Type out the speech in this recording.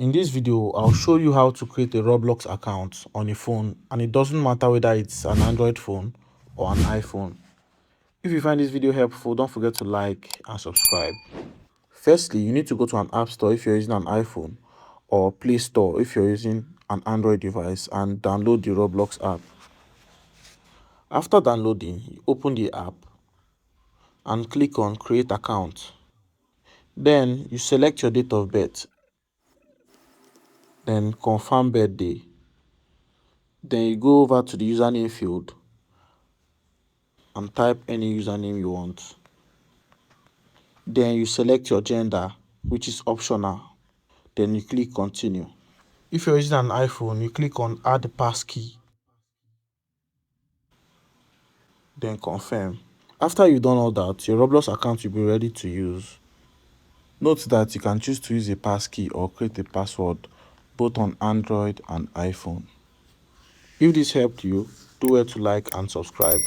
In this video, I'll show you how to create a Roblox account on a phone, and it doesn't matter whether it's an Android phone or an iPhone. If you find this video helpful, don't forget to like and subscribe. Firstly, you need to go to an app store if you're using an iPhone, or Play Store if you're using an Android device, and download the Roblox app. After downloading, you open the app and click on Create Account. Then you select your date of birth, then confirm birthday. Then you go over to the username field and type any username you want. Then you select your gender, which is optional. Then you click continue. If you're using an iPhone, you click on add passkey. Then confirm. After you've done all that, your Roblox account will be ready to use. Note that you can choose to use a passkey or create a password both on Android and iPhone. If this helped you, do well to like and subscribe.